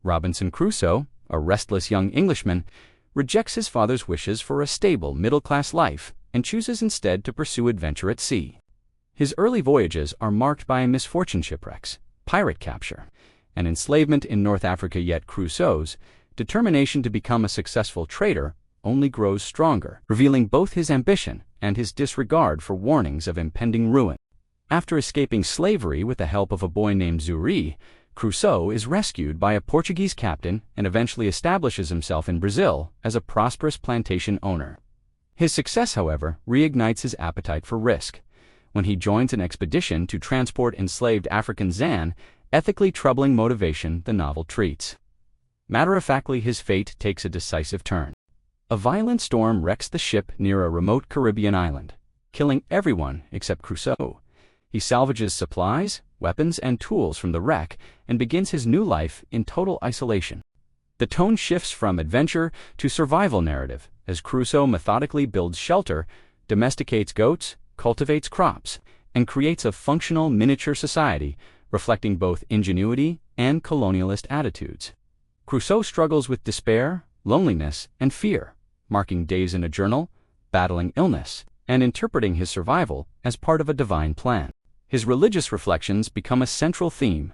Robinson Crusoe, a restless young Englishman, rejects his father's wishes for a stable, middle-class life and chooses instead to pursue adventure at sea. His early voyages are marked by misfortune shipwrecks, pirate capture, and enslavement in North Africa, yet Crusoe's determination to become a successful trader only grows stronger, revealing both his ambition and his disregard for warnings of impending ruin. After escaping slavery with the help of a boy named Zuri, Crusoe is rescued by a Portuguese captain and eventually establishes himself in Brazil as a prosperous plantation owner. His success, however, reignites his appetite for risk when he joins an expedition to transport enslaved African Zan, ethically troubling motivation the novel treats. Matter-of-factly, his fate takes a decisive turn. A violent storm wrecks the ship near a remote Caribbean island, killing everyone except Crusoe. He salvages supplies, weapons, and tools from the wreck and begins his new life in total isolation. The tone shifts from adventure to survival narrative as Crusoe methodically builds shelter, domesticates goats, cultivates crops, and creates a functional miniature society reflecting both ingenuity and colonialist attitudes. Crusoe struggles with despair, loneliness, and fear, marking days in a journal, battling illness, and interpreting his survival as part of a divine plan. His religious reflections become a central theme.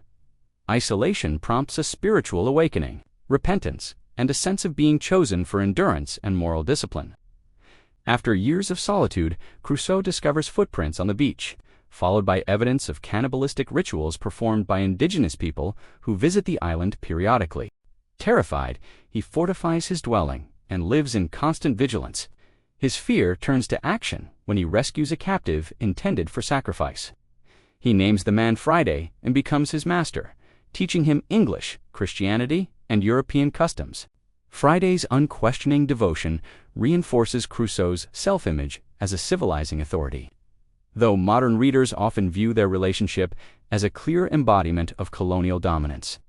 Isolation prompts a spiritual awakening, repentance, and a sense of being chosen for endurance and moral discipline. After years of solitude, Crusoe discovers footprints on the beach, followed by evidence of cannibalistic rituals performed by indigenous people who visit the island periodically. Terrified, he fortifies his dwelling and lives in constant vigilance. His fear turns to action when he rescues a captive intended for sacrifice. He names the man Friday and becomes his master, teaching him English, Christianity, and European customs. Friday's unquestioning devotion reinforces Crusoe's self-image as a civilizing authority, though modern readers often view their relationship as a clear embodiment of colonial dominance.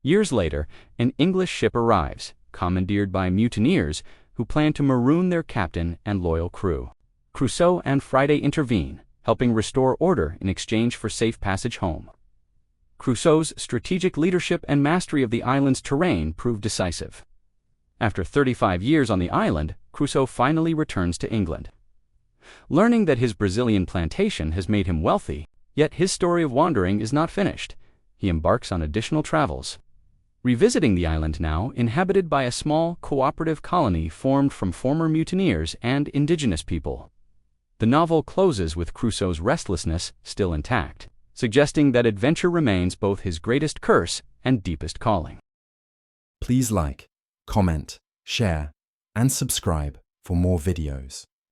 Years later, an English ship arrives, commandeered by mutineers who plan to maroon their captain and loyal crew. Crusoe and Friday intervene, helping restore order in exchange for safe passage home. Crusoe's strategic leadership and mastery of the island's terrain prove decisive. After 35 years on the island, Crusoe finally returns to England. Learning that his Brazilian plantation has made him wealthy, yet his story of wandering is not finished, he embarks on additional travels. Revisiting the island now inhabited by a small, cooperative colony formed from former mutineers and indigenous people. The novel closes with Crusoe's restlessness still intact, suggesting that adventure remains both his greatest curse and deepest calling. Please like, comment, share, and subscribe for more videos.